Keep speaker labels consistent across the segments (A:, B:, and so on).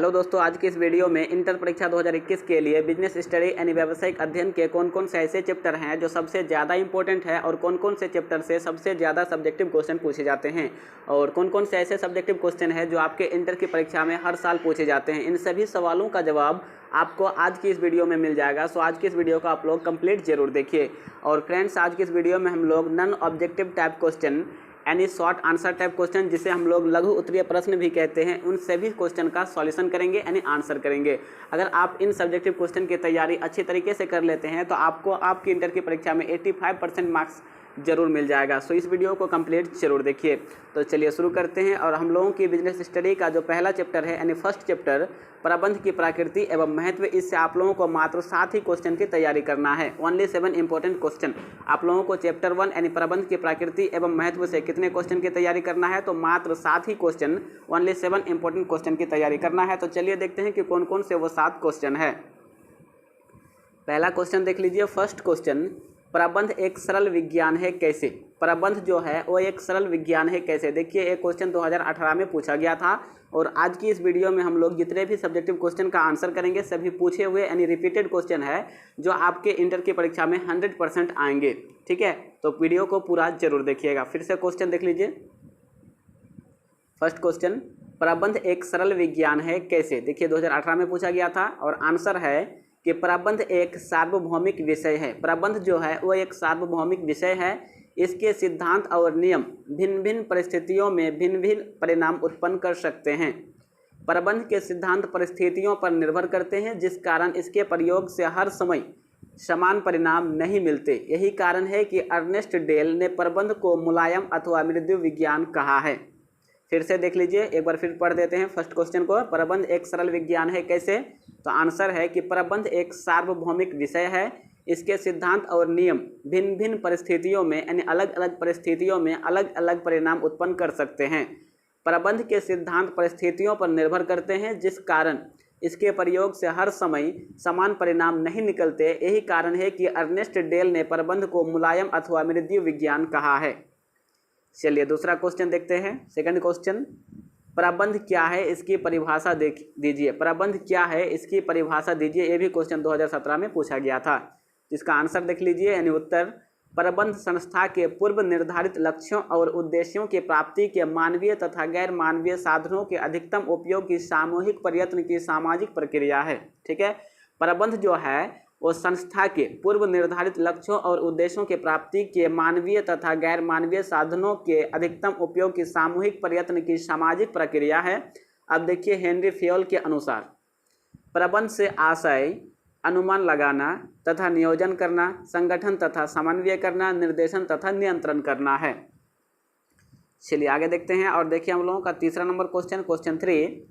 A: Hello दोस्तों, आज की इस वीडियो में इंटर परीक्षा 2021 के लिए बिजनेस स्टडी यानी व्यावसायिक अध्ययन के कौन कौन से ऐसे चैप्टर हैं जो सबसे ज़्यादा इंपॉर्टेंट है और कौन कौन से चैप्टर से सबसे ज़्यादा सब्जेक्टिव क्वेश्चन पूछे जाते हैं और कौन कौन से ऐसे सब्जेक्टिव क्वेश्चन हैं जो आपके इंटर की परीक्षा में हर साल पूछे जाते हैं, इन सभी सवालों का जवाब आपको आज की इस वीडियो में मिल जाएगा। सो आज की इस वीडियो को आप लोग कंप्लीट जरूर देखिए। और फ्रेंड्स, आज की इस वीडियो में हम लोग नॉन ऑब्जेक्टिव टाइप क्वेश्चन यानी शॉर्ट आंसर टाइप क्वेश्चन, जिसे हम लोग लघु उत्तरीय प्रश्न भी कहते हैं, उन सभी क्वेश्चन का सॉल्यूशन करेंगे यानी आंसर करेंगे। अगर आप इन सब्जेक्टिव क्वेश्चन की तैयारी अच्छी तरीके से कर लेते हैं तो आपको आपकी इंटर की परीक्षा में 85% मार्क्स जरूर मिल जाएगा। सो इस वीडियो को कंप्लीट जरूर देखिए। तो चलिए शुरू करते हैं। और हम लोगों की बिजनेस स्टडी का जो पहला चैप्टर है यानी फर्स्ट चैप्टर प्रबंध की प्रकृति एवं महत्व, इससे आप लोगों को मात्र 7 ही क्वेश्चन की तैयारी करना है। ओनली 7 इंपॉर्टेंट क्वेश्चन आप लोगों को चैप्टर 1 यानी प्रबंध की प्रकृति एवं महत्व से कितने क्वेश्चन की तैयारी करना है, तो मात्र 7 ही क्वेश्चन, ओनली 7 इंपॉर्टेंट क्वेश्चन की तैयारी करना है। तो चलिए देखते हैं कि कौन कौन से वो 7 क्वेश्चन है। पहला क्वेश्चन देख लीजिए। फर्स्ट क्वेश्चन, प्रबंध एक सरल विज्ञान है कैसे। प्रबंध जो है वो एक सरल विज्ञान है कैसे। देखिए, एक क्वेश्चन 2018 में पूछा गया था और आज की इस वीडियो में हम लोग जितने भी सब्जेक्टिव क्वेश्चन का आंसर करेंगे सभी पूछे हुए यानी रिपीटेड क्वेश्चन है जो आपके इंटर की परीक्षा में 100% आएंगे। ठीक है, तो वीडियो को पूरा जरूर देखिएगा। फिर से क्वेश्चन देख लीजिए। फर्स्ट क्वेश्चन, प्रबंध एक सरल विज्ञान है कैसे। देखिए, 2018 में पूछा गया था और आंसर है कि प्रबंध एक सार्वभौमिक विषय है। प्रबंध जो है वो एक सार्वभौमिक विषय है। इसके सिद्धांत और नियम भिन्न भिन्न परिस्थितियों में भिन्न भिन्न परिणाम उत्पन्न कर सकते हैं। प्रबंध के सिद्धांत परिस्थितियों पर निर्भर करते हैं, जिस कारण इसके प्रयोग से हर समय समान परिणाम नहीं मिलते। यही कारण है कि अर्नेस्ट डेल ने प्रबंध को मुलायम अथवा मृदु विज्ञान कहा है। फिर से देख लीजिए, एक बार फिर पढ़ देते हैं फर्स्ट क्वेश्चन को। प्रबंध एक सरल विज्ञान है कैसे, तो आंसर है कि प्रबंध एक सार्वभौमिक विषय है। इसके सिद्धांत और नियम भिन्न भिन्न परिस्थितियों में यानी अलग अलग परिस्थितियों में अलग अलग परिणाम उत्पन्न कर सकते हैं। प्रबंध के सिद्धांत परिस्थितियों पर निर्भर करते हैं, जिस कारण इसके प्रयोग से हर समय समान परिणाम नहीं निकलते। यही कारण है कि अर्नेस्ट डेल ने प्रबंध को मुलायम अथवा मृदु विज्ञान कहा है। चलिए दूसरा क्वेश्चन देखते हैं। सेकंड क्वेश्चन, प्रबंध क्या है इसकी परिभाषा देख दीजिए। प्रबंध क्या है इसकी परिभाषा दीजिए। ये भी क्वेश्चन 2017 में पूछा गया था, जिसका आंसर देख लीजिए यानी उत्तर, प्रबंध संस्था के पूर्व निर्धारित लक्ष्यों और उद्देश्यों की प्राप्ति के मानवीय तथा गैर मानवीय साधनों के अधिकतम उपयोग की सामूहिक प्रयत्न की सामाजिक प्रक्रिया है। ठीक है, प्रबंध जो है वो संस्था के पूर्व निर्धारित लक्ष्यों और उद्देश्यों के प्राप्ति के मानवीय तथा गैर मानवीय साधनों के अधिकतम उपयोग की सामूहिक प्रयत्न की सामाजिक प्रक्रिया है। अब देखिए, हेनरी फेयल के अनुसार प्रबंध से आशय अनुमान लगाना तथा नियोजन करना, संगठन तथा समन्वय करना, निर्देशन तथा नियंत्रण करना है। चलिए आगे देखते हैं और देखिए हम लोगों का तीसरा नंबर क्वेश्चन, क्वेश्चन 3,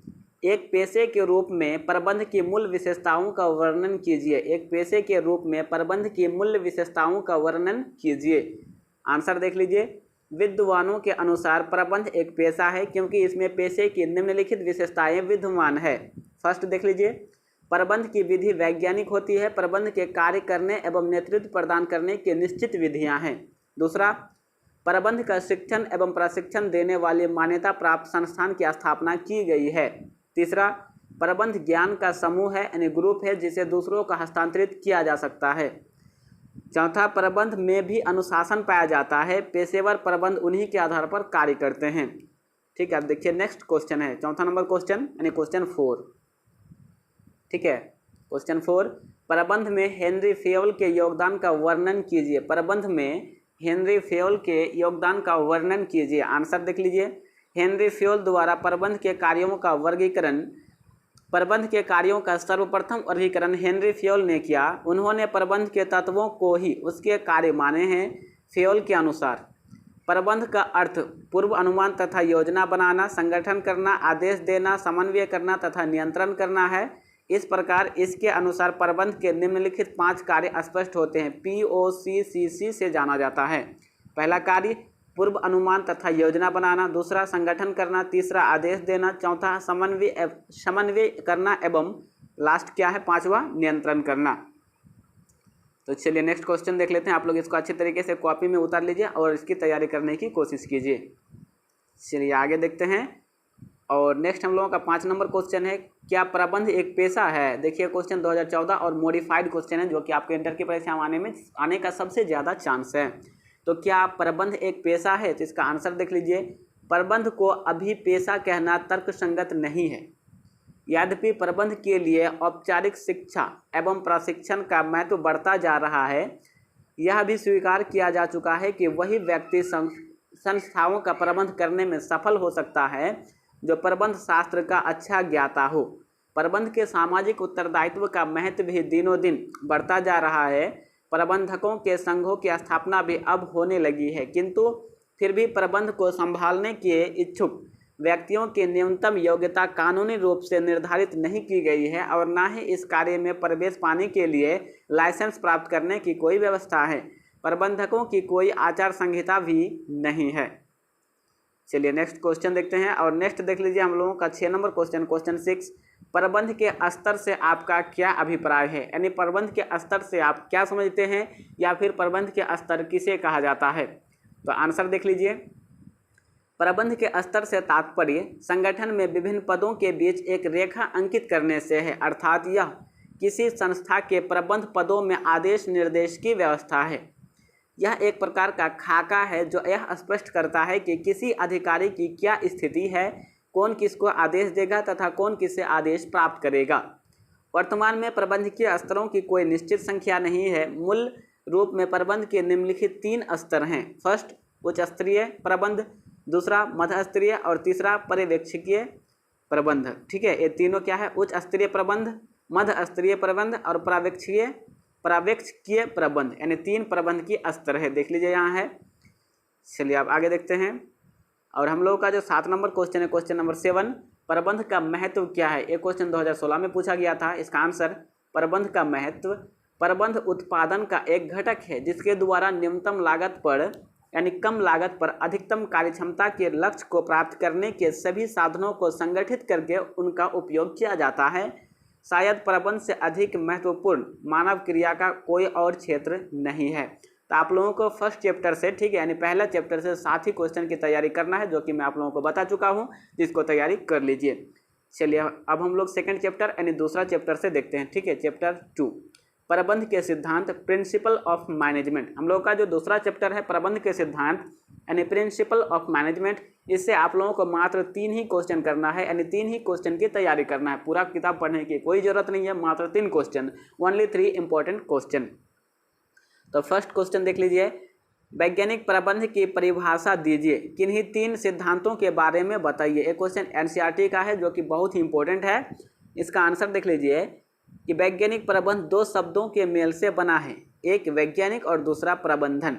A: एक पेशे के रूप में प्रबंध की मूल विशेषताओं का वर्णन कीजिए। एक पेशे के रूप में प्रबंध की मूल विशेषताओं का वर्णन कीजिए। आंसर देख लीजिए। विद्वानों के अनुसार प्रबंध एक पेशा है क्योंकि इसमें पेशे की निम्नलिखित विशेषताएं विद्यमान है। फर्स्ट देख लीजिए, प्रबंध की विधि वैज्ञानिक होती है। प्रबंध के कार्य करने एवं नेतृत्व प्रदान करने की निश्चित विधियां हैं। दूसरा, प्रबंध का शिक्षण एवं प्रशिक्षण देने वाली मान्यता प्राप्त संस्थान की स्थापना की गई है। तीसरा, प्रबंध ज्ञान का समूह है यानी ग्रुप है जिसे दूसरों का हस्तांतरित किया जा सकता है। चौथा, प्रबंध में भी अनुशासन पाया जाता है। पेशेवर प्रबंध उन्हीं के आधार पर कार्य करते हैं। ठीक है, अब देखिए नेक्स्ट क्वेश्चन है, चौथा नंबर क्वेश्चन यानी क्वेश्चन 4। ठीक है, क्वेश्चन 4, प्रबंध में हेनरी फेयल के योगदान का वर्णन कीजिए। प्रबंध में हेनरी फेयल के योगदान का वर्णन कीजिए। आंसर देख लीजिए। हेनरी फेयल द्वारा प्रबंध के कार्यों का वर्गीकरण, प्रबंध के कार्यों का सर्वप्रथम वर्गीकरण हेनरी फेयल ने किया। उन्होंने प्रबंध के तत्वों को ही उसके कार्य माने हैं। फेयल के अनुसार प्रबंध का अर्थ पूर्व अनुमान तथा योजना बनाना, संगठन करना, आदेश देना, समन्वय करना तथा नियंत्रण करना है। इस प्रकार इसके अनुसार प्रबंध के निम्नलिखित 5 कार्य स्पष्ट होते हैं। POCCC से जाना जाता है। पहला कार्य पूर्व अनुमान तथा योजना बनाना, दूसरा संगठन करना, तीसरा आदेश देना, चौथा समन्वय करना एवं लास्ट क्या है, 5वां नियंत्रण करना। तो चलिए नेक्स्ट क्वेश्चन देख लेते हैं। आप लोग इसको अच्छी तरीके से कॉपी में उतार लीजिए और इसकी तैयारी करने की कोशिश कीजिए। चलिए आगे देखते हैं। और नेक्स्ट हम लोगों का 5 नंबर क्वेश्चन है, क्या प्रबंध एक पेशा है। देखिए क्वेश्चन 2014 और मॉडिफाइड क्वेश्चन है जो कि आपके इंटर की परीक्षा में आने का सबसे ज़्यादा चांस है। तो क्या प्रबंध एक पेशा है, तो इसका आंसर देख लीजिए, प्रबंध को अभी पेशा कहना तर्कसंगत नहीं है। यद्यपि प्रबंध के लिए औपचारिक शिक्षा एवं प्रशिक्षण का महत्व बढ़ता जा रहा है, यह भी स्वीकार किया जा चुका है कि वही व्यक्ति संस्थाओं का प्रबंध करने में सफल हो सकता है जो प्रबंध शास्त्र का अच्छा ज्ञाता हो। प्रबंध के सामाजिक उत्तरदायित्व का महत्व भी दिनों दिन बढ़ता जा रहा है। प्रबंधकों के संघों की स्थापना भी अब होने लगी है, किंतु फिर भी प्रबंध को संभालने के इच्छुक व्यक्तियों की न्यूनतम योग्यता कानूनी रूप से निर्धारित नहीं की गई है और न ही इस कार्य में प्रवेश पाने के लिए लाइसेंस प्राप्त करने की कोई व्यवस्था है। प्रबंधकों की कोई आचार संहिता भी नहीं है। चलिए नेक्स्ट क्वेश्चन देखते हैं और नेक्स्ट देख लीजिए हम लोगों का 6 नंबर क्वेश्चन, क्वेश्चन 6, प्रबंध के स्तर से आपका क्या अभिप्राय है। यानी प्रबंध के स्तर से आप क्या समझते हैं या फिर प्रबंध के स्तर किसे कहा जाता है। तो आंसर देख लीजिए, प्रबंध के स्तर से तात्पर्य संगठन में विभिन्न पदों के बीच एक रेखा अंकित करने से है, अर्थात यह किसी संस्था के प्रबंध पदों में आदेश निर्देश की व्यवस्था है। यह एक प्रकार का खाका है जो यह स्पष्ट करता है कि किसी अधिकारी की क्या स्थिति है, कौन किसको आदेश देगा तथा कौन किससे आदेश प्राप्त करेगा। वर्तमान में प्रबंधकीय स्तरों की कोई निश्चित संख्या नहीं है। मूल रूप में प्रबंध के निम्नलिखित 3 स्तर हैं। फर्स्ट उच्च स्तरीय प्रबंध, दूसरा मध्य स्तरीय और तीसरा पर्यवेक्षकीय प्रबंध। ठीक है, ये तीनों क्या है, उच्च स्तरीय प्रबंध, मध्य स्तरीय प्रबंध और पर्यवेक्षकीय प्रबंध, यानी 3 प्रबंध की स्तर है। देख लीजिए यहाँ है। चलिए आप आगे देखते हैं और हम लोगों का जो 7 नंबर क्वेश्चन है, क्वेश्चन नंबर 7, प्रबंध का महत्व क्या है। ये क्वेश्चन 2016 में पूछा गया था। इसका आंसर, प्रबंध का महत्व, प्रबंध उत्पादन का एक घटक है जिसके द्वारा न्यूनतम लागत पर यानी कम लागत पर अधिकतम कार्यक्षमता के लक्ष्य को प्राप्त करने के सभी साधनों को संगठित करके उनका उपयोग किया जाता है। शायद प्रबंध से अधिक महत्वपूर्ण मानव क्रिया का कोई और क्षेत्र नहीं है। तो आप लोगों को फर्स्ट चैप्टर से, ठीक है, यानी पहला चैप्टर से 7 ही क्वेश्चन की तैयारी करना है, जो कि मैं आप लोगों को बता चुका हूँ, जिसको तैयारी कर लीजिए। चलिए अब हम लोग सेकंड चैप्टर यानी दूसरा चैप्टर से देखते हैं। ठीक है, चैप्टर 2, प्रबंध के सिद्धांत, प्रिंसिपल ऑफ मैनेजमेंट। हम लोग का जो दूसरा चैप्टर है प्रबंध के सिद्धांत यानी प्रिंसिपल ऑफ मैनेजमेंट, इससे आप लोगों को मात्र 3 ही क्वेश्चन करना है, यानी 3 ही क्वेश्चन की तैयारी करना है। पूरा किताब पढ़ने की कोई जरूरत नहीं है, मात्र 3 क्वेश्चन, ओनली 3 इंपॉर्टेंट क्वेश्चन। तो फर्स्ट क्वेश्चन देख लीजिए, वैज्ञानिक प्रबंध की परिभाषा दीजिए, किन्हीं 3 सिद्धांतों के बारे में बताइए। एक क्वेश्चन एनसीईआरटी का है जो कि बहुत ही इंपॉर्टेंट है। इसका आंसर देख लीजिए कि वैज्ञानिक प्रबंध 2 शब्दों के मेल से बना है, एक वैज्ञानिक और दूसरा प्रबंधन।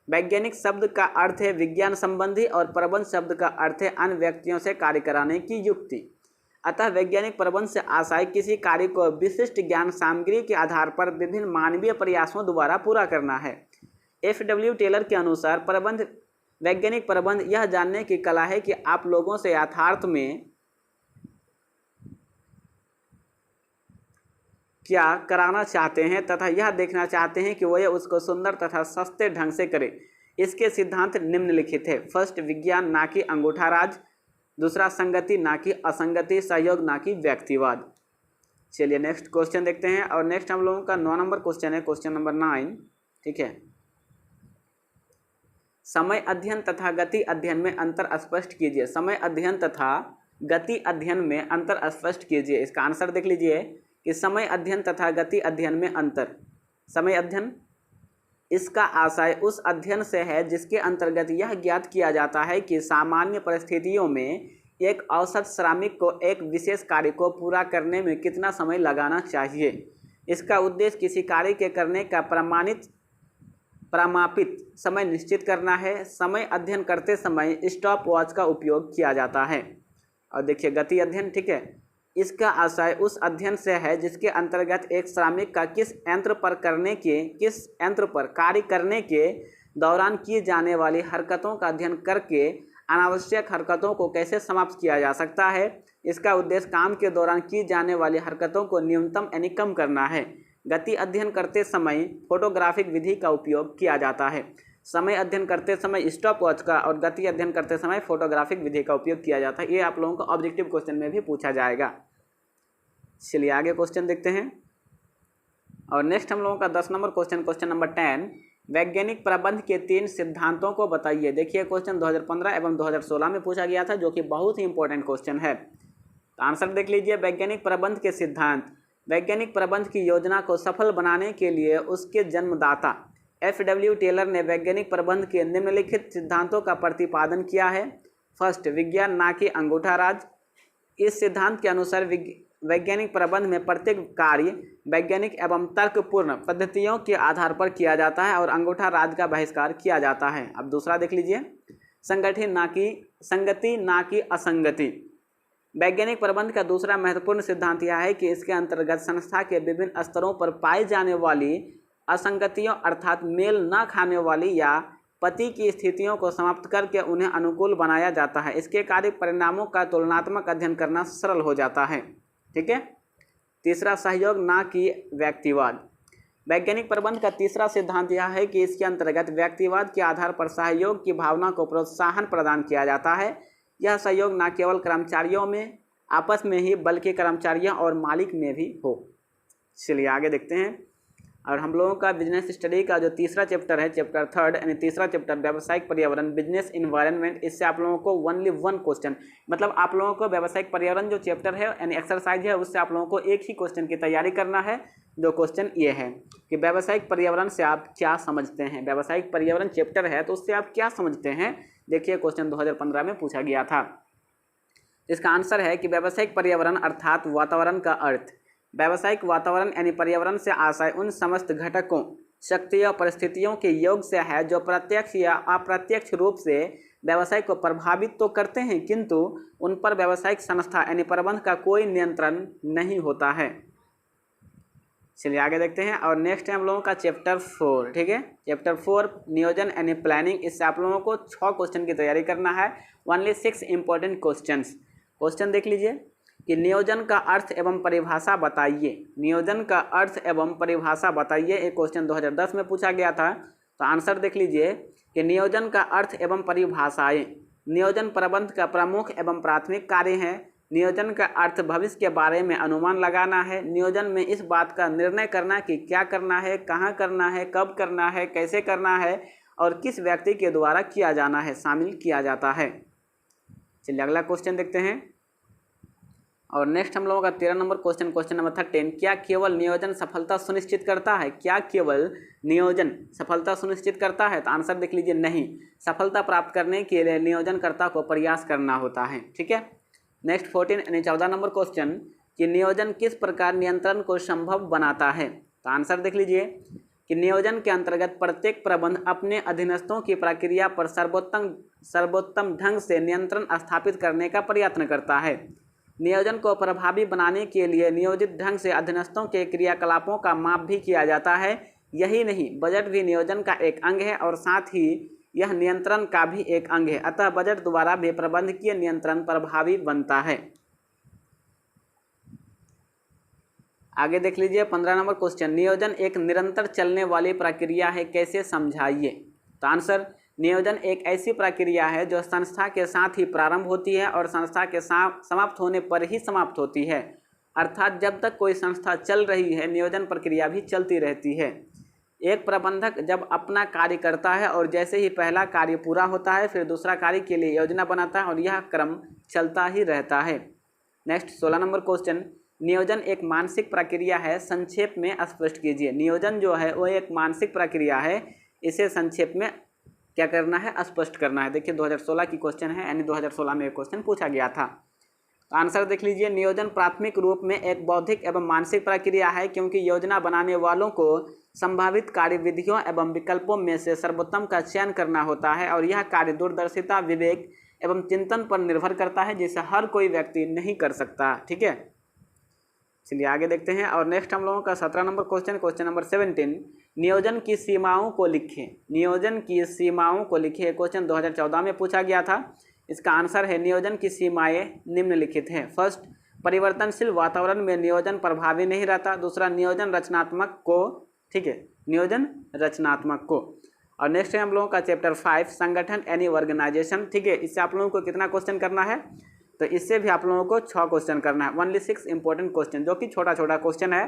A: वैज्ञानिक शब्द का अर्थ है विज्ञान संबंधी और प्रबंध शब्द का अर्थ है अन्य व्यक्तियों से कार्य कराने की युक्ति। अतः वैज्ञानिक प्रबंध से आशय किसी कार्य को विशिष्ट ज्ञान सामग्री के आधार पर विभिन्न मानवीय प्रयासों द्वारा पूरा करना है। एफ.डब्ल्यू. टेलर के अनुसार प्रबंध वैज्ञानिक प्रबंध यह जानने की कला है कि आप लोगों से यथार्थ में क्या कराना चाहते हैं तथा यह देखना चाहते हैं कि वह उसको सुंदर तथा सस्ते ढंग से करे। इसके सिद्धांत निम्नलिखित है। फर्स्ट, विज्ञान ना कि अंगूठा राज, दूसरा संगति ना कि असंगति, सहयोग ना कि व्यक्तिवाद। चलिए नेक्स्ट क्वेश्चन देखते हैं और नेक्स्ट हम लोगों का 9 नंबर क्वेश्चन है, क्वेश्चन नंबर 9। ठीक है, समय अध्ययन तथा गति अध्ययन में अंतर स्पष्ट कीजिए। समय अध्ययन तथा गति अध्ययन में अंतर स्पष्ट कीजिए। इसका आंसर देख लीजिए कि समय अध्ययन तथा गति अध्ययन में अंतर। समय अध्ययन, इसका आशय उस अध्ययन से है जिसके अंतर्गत यह ज्ञात किया जाता है कि सामान्य परिस्थितियों में एक औसत श्रमिक को एक विशेष कार्य को पूरा करने में कितना समय लगाना चाहिए। इसका उद्देश्य किसी कार्य के करने का प्रमापित समय निश्चित करना है। समय अध्ययन करते समय स्टॉप वॉच का उपयोग किया जाता है। और देखिए गति अध्ययन, ठीक है, इसका आशय उस अध्ययन से है जिसके अंतर्गत एक श्रमिक का किस यंत्र पर कार्य करने के दौरान की जाने वाली हरकतों का अध्ययन करके अनावश्यक हरकतों को कैसे समाप्त किया जा सकता है। इसका उद्देश्य काम के दौरान की जाने वाली हरकतों को न्यूनतम यानी कम करना है। गति अध्ययन करते समय फोटोग्राफिक विधि का उपयोग किया जाता है। समय अध्ययन करते समय स्टॉप वॉच का और गति अध्ययन करते समय फोटोग्राफिक विधि का उपयोग किया जाता है। ये आप लोगों को ऑब्जेक्टिव क्वेश्चन में भी पूछा जाएगा। चलिए आगे क्वेश्चन देखते हैं। और नेक्स्ट हम लोगों का 10 नंबर क्वेश्चन, क्वेश्चन नंबर 10, वैज्ञानिक प्रबंध के 3 सिद्धांतों को बताइए। देखिए क्वेश्चन 2015 एवं 2016 में पूछा गया था, जो कि बहुत ही इंपॉर्टेंट क्वेश्चन है। तो आंसर देख लीजिए। वैज्ञानिक प्रबंध के सिद्धांत। वैज्ञानिक प्रबंध की योजना को सफल बनाने के लिए उसके जन्मदाता FW टेलर ने वैज्ञानिक प्रबंध के निम्नलिखित सिद्धांतों का प्रतिपादन किया है। फर्स्ट, विज्ञान ना कि अंगूठा राज। इस सिद्धांत के अनुसार वैज्ञानिक प्रबंध में प्रत्येक कार्य वैज्ञानिक एवं तर्कपूर्ण पद्धतियों के आधार पर किया जाता है और अंगूठा राज का बहिष्कार किया जाता है। अब दूसरा देख लीजिए। संगठित ना कि संगति ना कि असंगति। वैज्ञानिक प्रबंध का दूसरा महत्वपूर्ण सिद्धांत यह है कि इसके अंतर्गत संस्था के विभिन्न स्तरों पर पाई जाने वाली असंगतियों अर्थात मेल न खाने वाली या पति की स्थितियों को समाप्त करके उन्हें अनुकूल बनाया जाता है। इसके कार्य परिणामों का तुलनात्मक अध्ययन करना सरल हो जाता है। ठीक है। तीसरा, सहयोग ना कि व्यक्तिवाद। वैज्ञानिक प्रबंध का तीसरा सिद्धांत यह है कि इसके अंतर्गत व्यक्तिवाद के आधार पर सहयोग की भावना को प्रोत्साहन प्रदान किया जाता है। यह सहयोग न केवल कर्मचारियों में आपस में ही बल्कि कर्मचारियों और मालिक में भी हो। चलिए आगे देखते हैं। और हम लोगों का बिजनेस स्टडी का जो तीसरा चैप्टर है, चैप्टर 3 यानी तीसरा चैप्टर व्यावसायिक पर्यावरण, बिजनेस इन्वायरमेंट, इससे आप लोगों को ओनली 1 क्वेश्चन, मतलब आप लोगों को व्यावसायिक पर्यावरण जो चैप्टर है यानी एक्सरसाइज है, उससे आप लोगों को एक ही क्वेश्चन की तैयारी करना है। जो क्वेश्चन ये है कि व्यावसायिक पर्यावरण से आप क्या समझते हैं। व्यावसायिक पर्यावरण चैप्टर है तो उससे आप क्या समझते हैं। देखिए क्वेश्चन 2015 में पूछा गया था। इसका आंसर है कि व्यावसायिक पर्यावरण अर्थात वातावरण का अर्थ व्यावसायिक वातावरण यानी पर्यावरण से आशय उन समस्त घटकों, शक्तियों, परिस्थितियों के योग से है जो प्रत्यक्ष या अप्रत्यक्ष रूप से व्यवसाय को प्रभावित तो करते हैं किंतु उन पर व्यावसायिक संस्था यानी प्रबंध का कोई नियंत्रण नहीं होता है। चलिए आगे देखते हैं। और नेक्स्ट है हम लोगों का चैप्टर 4। ठीक है, चैप्टर 4 नियोजन यानी प्लानिंग। इससे आप लोगों को 6 क्वेश्चन की तैयारी करना है। Only 6 important questions. क्वेश्चन देख लीजिए कि नियोजन का अर्थ एवं परिभाषा बताइए। नियोजन का अर्थ एवं परिभाषा बताइए, एक क्वेश्चन 2010 में पूछा गया था। तो आंसर देख लीजिए कि नियोजन का अर्थ एवं परिभाषाएं। नियोजन प्रबंध का प्रमुख एवं प्राथमिक कार्य है। नियोजन का अर्थ भविष्य के बारे में अनुमान लगाना है। नियोजन में इस बात का निर्णय करना कि क्या करना है, कहाँ करना है, कब करना है, कैसे करना है और किस व्यक्ति के द्वारा किया जाना है शामिल किया जाता है। चलिए अगला क्वेश्चन देखते हैं। और नेक्स्ट हम लोगों का 13 नंबर क्वेश्चन, क्वेश्चन नंबर 13, क्या केवल नियोजन सफलता सुनिश्चित करता है। क्या केवल नियोजन सफलता सुनिश्चित करता है। तो आंसर देख लीजिए नहीं, सफलता प्राप्त करने के लिए नियोजनकर्ता को प्रयास करना होता है। ठीक है। नेक्स्ट 14 यानी 14 नंबर क्वेश्चन कि नियोजन किस प्रकार नियंत्रण को संभव बनाता है। तो आंसर देख लीजिए कि नियोजन के अंतर्गत प्रत्येक प्रबंध अपने अधीनस्थों की प्रक्रिया पर सर्वोत्तम ढंग से नियंत्रण स्थापित करने का प्रयत्न करता है। नियोजन को प्रभावी बनाने के लिए नियोजित ढंग से अधीनस्थों के क्रियाकलापों का माप भी किया जाता है। यही नहीं, बजट भी नियोजन का एक अंग है और साथ ही यह नियंत्रण का भी एक अंग है। अतः बजट द्वारा भी प्रबंधकीय नियंत्रण प्रभावी बनता है। आगे देख लीजिए 15 नंबर क्वेश्चन, नियोजन एक निरंतर चलने वाली प्रक्रिया है, कैसे समझाइए। तो आंसर, नियोजन एक ऐसी प्रक्रिया है जो संस्था के साथ ही प्रारंभ होती है और संस्था के समाप्त होने पर ही समाप्त होती है। अर्थात जब तक कोई संस्था चल रही है नियोजन प्रक्रिया भी चलती रहती है। एक प्रबंधक जब अपना कार्य करता है और जैसे ही पहला कार्य पूरा होता है फिर दूसरा कार्य के लिए योजना बनाता है और यह क्रम चलता ही रहता है। नेक्स्ट 16 नंबर क्वेश्चन, नियोजन एक मानसिक प्रक्रिया है, संक्षेप में स्पष्ट कीजिए। नियोजन जो है वो एक मानसिक प्रक्रिया है, इसे संक्षेप में क्या करना है, स्पष्ट करना है। देखिए 2016 की क्वेश्चन है यानी 2016 में एक क्वेश्चन पूछा गया था। आंसर देख लीजिए, नियोजन प्राथमिक रूप में एक बौद्धिक एवं मानसिक प्रक्रिया है क्योंकि योजना बनाने वालों को संभावित कार्य विधियों एवं विकल्पों में से सर्वोत्तम का चयन करना होता है और यह कार्य दूरदर्शिता, विवेक एवं चिंतन पर निर्भर करता है जिसे हर कोई व्यक्ति नहीं कर सकता। ठीक है, चलिए आगे देखते हैं। और नेक्स्ट हम लोगों का 17 नंबर क्वेश्चन, क्वेश्चन नंबर 17, नियोजन की सीमाओं को लिखें। नियोजन की सीमाओं को लिखें, क्वेश्चन 2014 में पूछा गया था। इसका आंसर है नियोजन की सीमाएं निम्नलिखित हैं। फर्स्ट, परिवर्तनशील वातावरण में नियोजन प्रभावी नहीं रहता। दूसरा, नियोजन रचनात्मक को, ठीक है, नियोजन रचनात्मक को और नेक्स्ट है हम लोगों का चैप्टर 5 संगठन एनी ऑर्गेनाइजेशन। ठीक है, इससे आप लोगों को कितना क्वेश्चन करना है, तो इससे भी आप लोगों को 6 क्वेश्चन करना है, ओनली 6 इंपॉर्टेंट क्वेश्चन, जो कि छोटा छोटा क्वेश्चन है।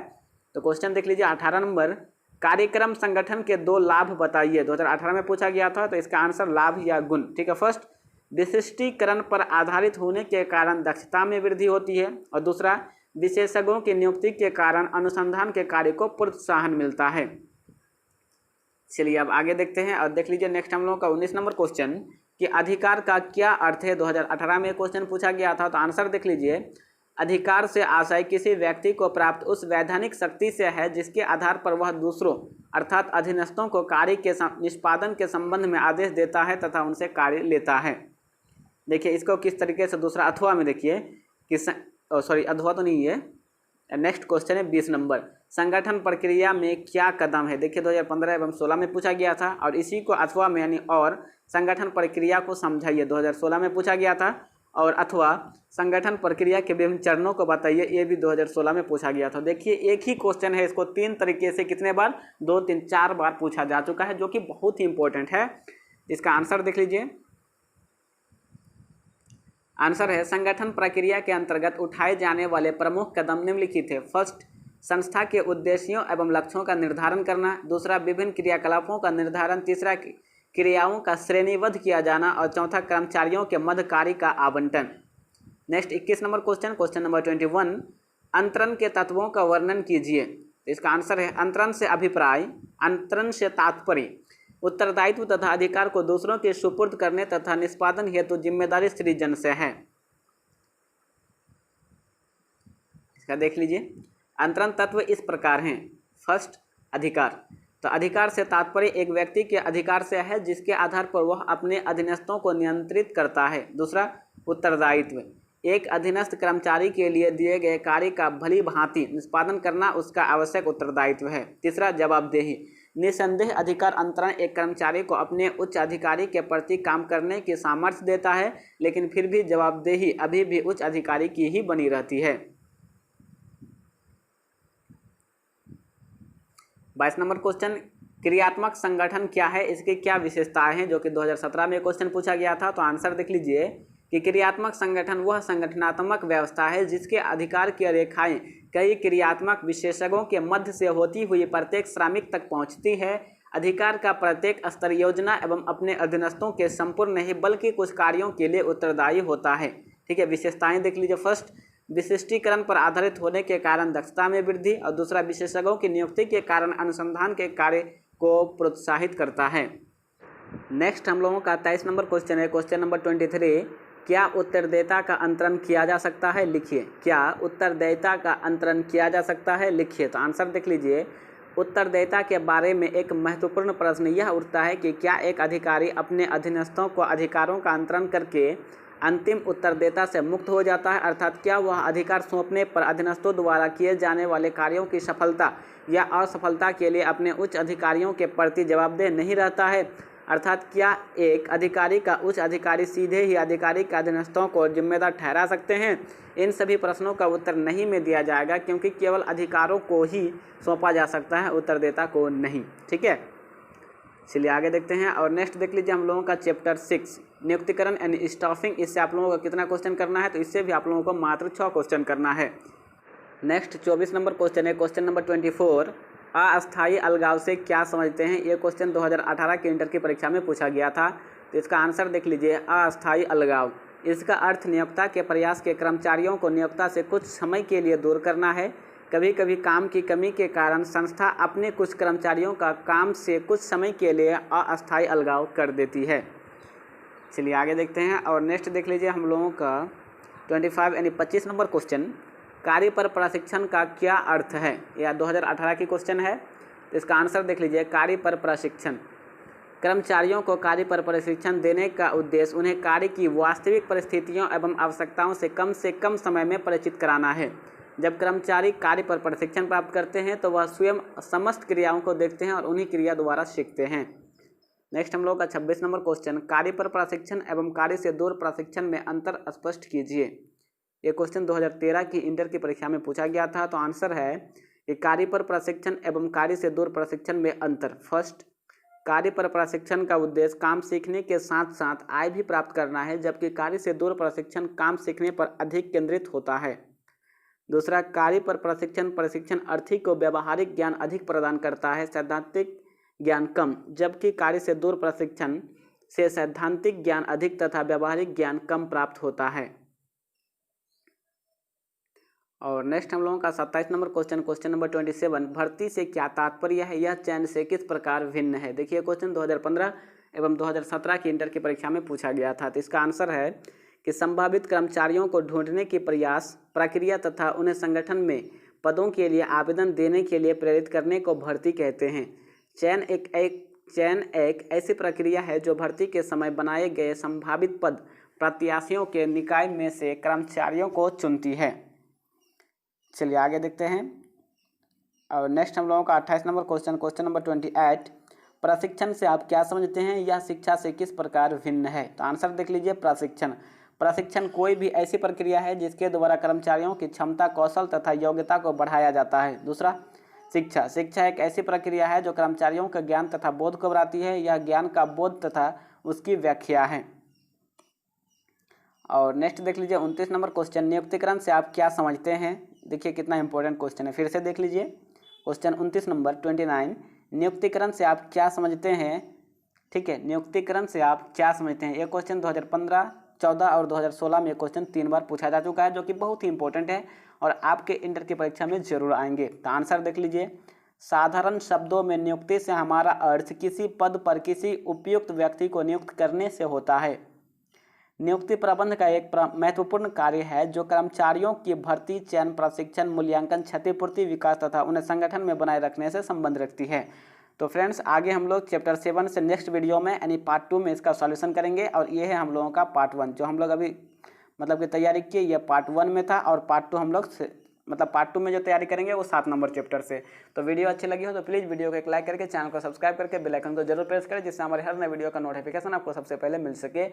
A: तो क्वेश्चन देख लीजिए 18 नंबर, कार्यक्रम संगठन के 2 लाभ बताइए। 2018 में पूछा गया था, तो इसका आंसर लाभ या गुण। ठीक है, फर्स्ट विशिष्टीकरण पर आधारित होने के कारण दक्षता में वृद्धि होती है, और दूसरा विशेषज्ञों की नियुक्ति के कारण अनुसंधान के कार्य को प्रोत्साहन मिलता है। चलिए अब आगे देखते हैं और देख लीजिए नेक्स्ट हम लोगों का 19 नंबर क्वेश्चन कि अधिकार का क्या अर्थ है। 2018 में क्वेश्चन पूछा गया था, तो आंसर देख लीजिए, अधिकार से आशय किसी व्यक्ति को प्राप्त उस वैधानिक शक्ति से है जिसके आधार पर वह दूसरों अर्थात अधीनस्थों को कार्य के निष्पादन के संबंध में आदेश देता है तथा उनसे कार्य लेता है। देखिए इसको किस तरीके से, दूसरा अथवा में देखिए कि सॉरी अथवा तो नहीं है, नेक्स्ट क्वेश्चन है 20 नंबर, संगठन प्रक्रिया में क्या कदम है। देखिए 2015 एवं 16 में पूछा गया था, और इसी को अथवा में यानी और संगठन प्रक्रिया को समझाइए 2016 में पूछा गया था, और अथवा संगठन प्रक्रिया के विभिन्न चरणों को बताइए, ये भी 2016 में पूछा गया था। देखिए एक ही क्वेश्चन है, इसको 3 तरीके से कितने बार, 2 3 4 बार पूछा जा चुका है, जो कि बहुत ही इंपॉर्टेंट है। इसका आंसर देख लीजिए, आंसर है संगठन प्रक्रिया के अंतर्गत उठाए जाने वाले प्रमुख कदम निम्नलिखित है। फर्स्ट, संस्था के उद्देश्यों एवं लक्ष्यों का निर्धारण करना, दूसरा विभिन्न क्रियाकलापों का निर्धारण, तीसरा क्रियाओं का श्रेणीबद्ध किया जाना, और चौथा कर्मचारियों के मध्य कार्य का आवंटन। Next 21 number question, question number 21, अंतरण के तत्वों का वर्णन कीजिए। तो इसका आंसर है अंतरण से अभिप्राय, अंतरण से तात्पर्य, उत्तरदायित्व तथा अधिकार को दूसरों के सुपुर्द करने तथा निष्पादन हेतु जिम्मेदारी सृजन से है। इसका देख लीजिए, अंतरण तत्व इस प्रकार हैं। फर्स्ट, अधिकार, तो अधिकार से तात्पर्य एक व्यक्ति के अधिकार से है जिसके आधार पर वह अपने अधीनस्थों को नियंत्रित करता है। दूसरा, उत्तरदायित्व, एक अधीनस्थ कर्मचारी के लिए दिए गए कार्य का भली भांति निष्पादन करना उसका आवश्यक उत्तरदायित्व है। तीसरा, जवाबदेही, निसंदेह अधिकार अंतरण एक कर्मचारी को अपने उच्च अधिकारी के प्रति काम करने की सामर्थ्य देता है, लेकिन फिर भी जवाबदेही अभी भी उच्च अधिकारी की ही बनी रहती है। 22 नंबर क्वेश्चन, क्रियात्मक संगठन क्या है, इसकी क्या विशेषताएं हैं, जो कि 2017 में क्वेश्चन पूछा गया था। तो आंसर देख लीजिए कि क्रियात्मक संगठन वह संगठनात्मक व्यवस्था है जिसके अधिकार की रेखाएं कई क्रियात्मक विशेषज्ञों के मध्य से होती हुई प्रत्येक श्रमिक तक पहुंचती है। अधिकार का प्रत्येक स्तर योजना एवं अपने अधीनस्थों के संपूर्ण नहीं बल्कि कुछ कार्यों के लिए उत्तरदायी होता है। ठीक है, विशेषताएं देख लीजिए। फर्स्ट, विशिष्टीकरण पर आधारित होने के कारण दक्षता में वृद्धि, और दूसरा विशेषज्ञों की नियुक्ति के कारण अनुसंधान के कार्य को प्रोत्साहित करता है। नेक्स्ट हम लोगों का 23 नंबर क्वेश्चन है, क्वेश्चन नंबर 23, क्या उत्तरदायिता का अंतरण किया जा सकता है, लिखिए। क्या उत्तरदायिता का अंतरण किया जा सकता है, लिखिए। तो आंसर देख लीजिए, उत्तरदायिता के बारे में एक महत्वपूर्ण प्रश्न यह उठता है कि क्या एक अधिकारी अपने अधीनस्थों को अधिकारों का अंतरण करके अंतिम उत्तरदायिता से मुक्त हो जाता है, अर्थात क्या वह अधिकार सौंपने पर अधीनस्थों द्वारा किए जाने वाले कार्यों की सफलता या असफलता के लिए अपने उच्च अधिकारियों के प्रति जवाबदेह नहीं रहता है, अर्थात क्या एक अधिकारी का उच्च अधिकारी सीधे ही अधिकारी के अधीनस्थों को जिम्मेदार ठहरा सकते हैं। इन सभी प्रश्नों का उत्तर नहीं में दिया जाएगा, क्योंकि केवल अधिकारों को ही सौंपा जा सकता है, उत्तरदायिता को नहीं। ठीक है, चलिए आगे देखते हैं और नेक्स्ट देख लीजिए हम लोगों का चैप्टर 6 नियुक्तिकरण एंड स्टाफिंग। इससे आप लोगों को कितना क्वेश्चन करना है, तो इससे भी आप लोगों को मात्र 6 क्वेश्चन करना है। नेक्स्ट 24 नंबर क्वेश्चन है, क्वेश्चन नंबर 24, अस्थायी अलगाव से क्या समझते हैं। ये क्वेश्चन 2018 के इंटर की परीक्षा में पूछा गया था। तो इसका आंसर देख लीजिए, अस्थायी अलगाव, इसका अर्थ नियोक्ता के प्रयास के कर्मचारियों को नियोक्ता से कुछ समय के लिए दूर करना है। कभी कभी काम की कमी के कारण संस्था अपने कुछ कर्मचारियों का काम से कुछ समय के लिए अस्थायी अलगाव कर देती है। चलिए आगे देखते हैं और नेक्स्ट देख लीजिए हम लोगों का 25 यानी 25 नंबर क्वेश्चन, कार्य पर प्रशिक्षण का क्या अर्थ है। यह 2018 की क्वेश्चन है। तो इसका आंसर देख लीजिए, कार्य पर प्रशिक्षण, कर्मचारियों को कार्य पर प्रशिक्षण देने का उद्देश्य उन्हें कार्य की वास्तविक परिस्थितियों एवं आवश्यकताओं से कम समय में परिचित कराना है। जब कर्मचारी कार्य पर प्रशिक्षण प्राप्त करते हैं तो वह स्वयं समस्त क्रियाओं को देखते हैं और उन्हीं क्रिया द्वारा सीखते हैं। नेक्स्ट हम लोग का 26 नंबर क्वेश्चन, कार्य पर प्रशिक्षण एवं कार्य से दूर प्रशिक्षण में अंतर स्पष्ट कीजिए। ये क्वेश्चन 2013 की इंटर की परीक्षा में पूछा गया था। तो आंसर है कि कार्य पर प्रशिक्षण एवं कार्य से दूर प्रशिक्षण में अंतर। फर्स्ट, कार्य पर प्रशिक्षण का उद्देश्य काम सीखने के साथ साथ आय भी प्राप्त करना है, जबकि कार्य से दूर प्रशिक्षण काम सीखने पर अधिक केंद्रित होता है। दूसरा, कार्य पर प्रशिक्षण अर्थी को व्यवहारिक ज्ञान अधिक प्रदान करता है, सैद्धांतिक ज्ञान कम, जबकि कार्य से दूर प्रशिक्षण से सैद्धांतिक ज्ञान अधिक तथा व्यवहारिक ज्ञान कम प्राप्त होता है। और नेक्स्ट हम लोगों का 27 नंबर क्वेश्चन नंबर 27, भर्ती से क्या तात्पर्य है, यह चयन से किस प्रकार भिन्न है। देखिए क्वेश्चन 2015 एवं 2017 की इंटर की परीक्षा में पूछा गया था। तो इसका आंसर है कि संभावित कर्मचारियों को ढूंढने की प्रयास प्रक्रिया तथा उन्हें संगठन में पदों के लिए आवेदन देने के लिए प्रेरित करने को भर्ती कहते हैं। चयन एक ऐसी प्रक्रिया है जो भर्ती के समय बनाए गए संभावित पद प्रत्याशियों के निकाय में से कर्मचारियों को चुनती है। चलिए आगे देखते हैं। और नेक्स्ट हम लोगों का 28 नंबर क्वेश्चन नंबर 28, प्रशिक्षण से आप क्या समझते हैं, यह शिक्षा से किस प्रकार भिन्न है। तो आंसर देख लीजिए, प्रशिक्षण कोई भी ऐसी प्रक्रिया है जिसके द्वारा कर्मचारियों की क्षमता, कौशल तथा योग्यता को बढ़ाया जाता है। दूसरा, शिक्षा एक ऐसी प्रक्रिया है जो कर्मचारियों के ज्ञान तथा बोध को बढ़ाती है, यह ज्ञान का बोध तथा उसकी व्याख्या है। और नेक्स्ट देख लीजिए 29 नंबर क्वेश्चन, नियुक्तिकरण से आप क्या समझते हैं। देखिए कितना इंपॉर्टेंट क्वेश्चन है, फिर से देख लीजिए क्वेश्चन 29 नंबर 29, नियुक्तिकरण से आप क्या समझते हैं। ठीक है, नियुक्तिकरण से आप क्या समझते हैं। ये क्वेश्चन 2015, 14 और 2016 में क्वेश्चन 3 बार पूछा जा चुका है, जो कि बहुत ही इंपॉर्टेंट है और आपके इंटर की परीक्षा में जरूर आएंगे। तो आंसर देख लीजिए, साधारण शब्दों में नियुक्ति से हमारा अर्थ किसी पद पर किसी उपयुक्त व्यक्ति को नियुक्त करने से होता है। नियुक्ति प्रबंध का एक महत्वपूर्ण कार्य है जो कर्मचारियों की भर्ती, चयन, प्रशिक्षण, मूल्यांकन, क्षतिपूर्ति, विकास तथा उन्हें संगठन में बनाए रखने से संबंध रखती है। तो फ्रेंड्स, आगे हम लोग चैप्टर 7 से नेक्स्ट वीडियो में यानी पार्ट 2 में इसका सॉल्यूशन करेंगे। और ये है हम लोगों का पार्ट 1, जो हम लोग अभी मतलब की तैयारी की, ये पार्ट 1 में था। और पार्ट 2 हम लोग पार्ट 2 में जो तैयारी करेंगे वो 7 नंबर चैप्टर से। तो वीडियो अच्छी लगी हो तो प्लीज़ वीडियो को एक लाइक करके चैनल को सब्सक्राइब करके बेल आइकन को जरूर प्रेस करें, जिससे हमारे हर नए वीडियो का नोटिफिकेशन आपको सबसे पहले मिल सके।